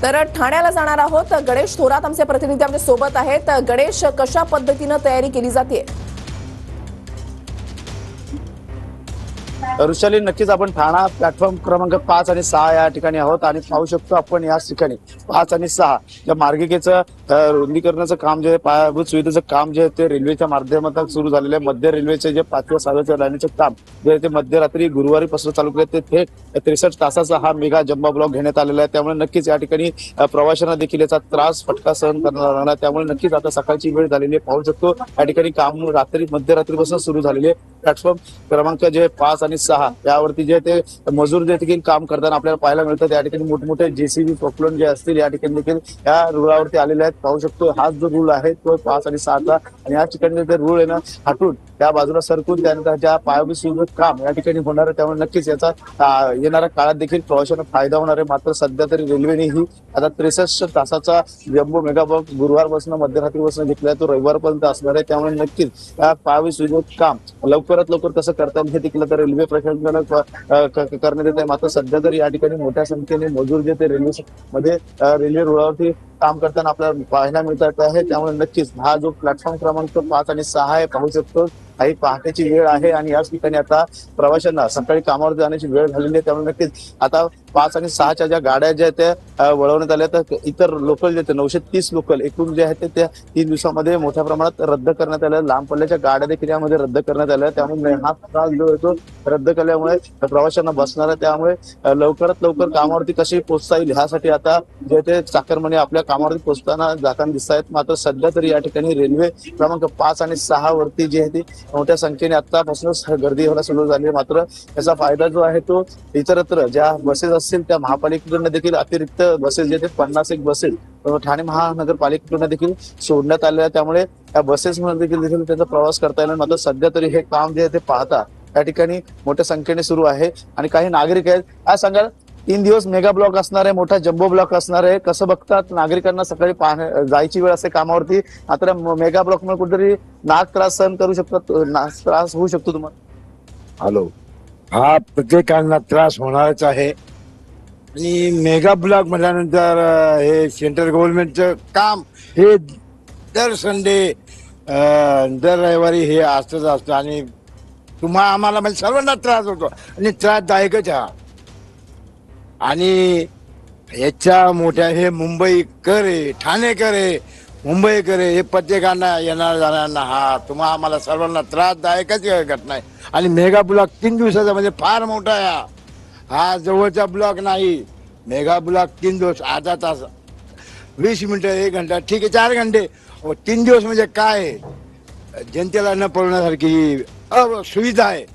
तर ठाण्याला जाणार आहोत। गणेश थोरात आमचे प्रतिनिधी आमच्या सोबत आहेत। गणेश, कशा पद्धतीने तयारी केली जाते? ऋषाली, नक्कीच आपण ठाणा प्लॅटफॉर्म क्रमांक 5 आणि 6 या ठिकाणी आहोत आणि पाहू शकतो आपण याच ठिकाणी 5 आणि 6 या मार्गिकेचं रुंदीकरणाचं काम जे आहे, पायाभूत सुविधेचं काम जे आहे ते रेल्वेच्या माध्यमातून सुरू झालेलं आहे। मध्य रेल्वेचे जे 5व्या 6व्या लाईनचे काम जे आहे ते मध्यरात्री गुरुवारीपासून चालू केले, ते थेट 63 तासाचा हा मेगा जम्बो ब्लॉक घेण्यात आलेला आहे। त्यामुळे नक्कीच या ठिकाणी प्रवाशांना देखील याचा त्रास फटका सहन करावा लागणार। त्यामुळे नक्कीच आता सकाळची वेळ झालेली आहे, पाहू शकतो या ठिकाणी काम मध्यरात्रीपासून सुरू झालेले आहे। प्लॅटफॉर्म क्रमांक जे 5 आणि 6 यावरती जे ते मजूर देखील काम करताना आपल्याला पाहायला मिळतं। या ठिकाणी मोठमोठे जेसीबी पॉपुलर जे असतील या ठिकाणी देखील या रुळावरती आलेले आहेत। पाहू शकतो हा जो रूळ आहे तो 5 आणि 6चा, आणि या ठिकाणी ते रूळ आहे ना हटून त्या बाजूला सरकून त्यानंतर ज्या पायाभूत सुविधेचं काम या ठिकाणी होणार आहे। त्यामुळे नक्कीच याचा येणाऱ्या काळात देखील प्रवाशांना फायदा होणार आहे। मात्र सध्या तरी रेल्वेने ही आता 63 तासाचा जम्बो मेगा ब्लॉक गुरुवारपासून मध्यरात्रीपासून घेतलाय, तो रविवारपर्यंत असणार आहे। त्यामुळे नक्कीच या पायाभूत सुविधेचं काम लवकरात लवकर कसं करता येईल हे देखील आता रेल्वे प्रशासनाला करण्यात येत आहे। मात्र सध्या तरी या ठिकाणी मोठ्या संख्येने मजूर जे ते रेल्वे रुळावरती काम करताना आपल्याला पाहायला मिळत आहे। त्यामुळे नक्कीच हा जो प्लॅटफॉर्म क्रमांक 5 आणि 6 आहे, पाहू शकतो काही पहाटेची वेळ आहे आणि याच ठिकाणी आता प्रवाशांना सकाळी कामावर जाण्याची वेळ झालेली आहे। त्यामुळे नक्कीच आता 5 आणि 6च्या ज्या गाड्या ज्या त्या वळवण्यात आल्या, तर इतर लोकल जे 930 लोकल एकूण जे आहेत त्या 3 दिवसामध्ये मोठ्या प्रमाणात रद्द करण्यात आल्या। लांब पल्ल्याच्या गाड्या देखील यामध्ये रद्द करण्यात आल्या। त्यामुळे हा त्रास जो येतो रद्द केल्यामुळे प्रवाशांना बसणार आहे। त्यामुळे लवकरात लवकर कामावरती कशी पोहोचता येईल ह्यासाठी आता जे ते चाकरमानी आपल्या कामावरती पोहोचताना जाताना दिसत आहेत। मात्र सध्या तरी या ठिकाणी रेल्वे क्रमांक 5 आणि 6 वरती जी आहे ती मोठ्या संख्येने आतापासूनच गर्दी व्हायला सुरू झाली आहे। मात्र याचा फायदा जो आहे तो इतरत्र ज्या बसेस असतील त्या महापालिकेकडून देखील अतिरिक्त बसेस जे 51 बसेस ठाणे महानगरपालिकेकडून देखील सोडण्यात आलेल्या, त्यामुळे या बसेसमध्ये देखील त्याचा प्रवास करता येईल। मात्र सध्या तरी हे काम जे आहे ते पाहता या ठिकाणी मोठ्या संख्येने सुरू आहे। आणि काही नागरिक आहेत, काय सांगाल, 3 दिवस मेगा ब्लॉक असणार आहे, मोठा जम्बो ब्लॉक असणार आहे, कसं बघतात नागरिकांना? सकाळी जायची वेळ असते कामावरती, मात्र मेगा ब्लॉक मुळे कुठेतरी नाक त्रास सहन करू शकतात, त्रास होऊ शकतो तुम्हाला? हॅलो, हा प्रत्येकांना त्रास होणारच आहे। आणि मेगा ब्लॉक म्हटल्यानंतर हे सेंट्रल गव्हर्नमेंटचं काम हे दर संडे दर रविवारी हे असतंच असतं आणि आम्हाला म्हणजे सर्वांना त्रास होतो आणि त्रासदायकच हा। आणि याच्या मोठ्या हे मुंबईकर आहे, ठाणेकर आहे, मुंबईकर आहे, हे प्रत्येकांना येणार जाणाऱ्यांना हा आम्हाला सर्वांना त्रासदायकच घटना आहे। आणि मेगा ब्लॉक 3 दिवसाचा म्हणजे फार मोठा आहे हा जवळचा ब्लॉक नाही। मेगा ब्लॉक 3 दिवस, अर्धा तास, 20 मिनिटं, 1 घंटा, ठीक आहे 4 घंटे, 3 दिवस म्हणजे काय जनतेला न परवडण्यासारखी सुविधा आहे।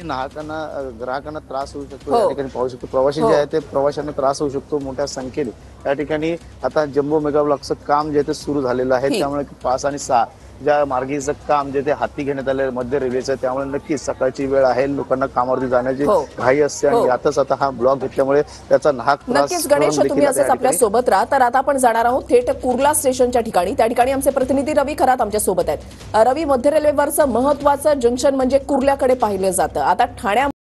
ग्राहकांना त्रास होऊ शकतो, या ठिकाणी पाहू शकतो प्रवासी जे आहे ते प्रवाशांना त्रास होऊ शकतो मोठ्या संख्येने। या ठिकाणी आता जम्बो मेगा ब्लॉकचं काम जे ते सुरू झालेलं आहे। त्यामुळे 5 आणि 6 ज्या मार्गीचं काम जे ते हाती घेण्यात आले मध्य रेल्वेचं, त्यामुळे नक्कीच सकाळची वेळ आहे, लोकांना कामावरती जाण्याची घाई असते आणि यातच आता हा ब्लॉक घेतल्यामुळे त्याचा नाहक त्रास। नक्कीच गणेश, तुम्ही असंच आपल्या सोबत राहा। तर आता आपण जाणार आहोत थेट कुर्ला स्टेशनच्या ठिकाणी। त्या ठिकाणी आमचे प्रतिनिधी रवी खरात आमच्या सोबत आहेत। रवी, मध्य रेल्वेवरचं महत्वाचं जंक्शन म्हणजे कुर्ल्याकडे पाहिलं जातं। आता ठाण्या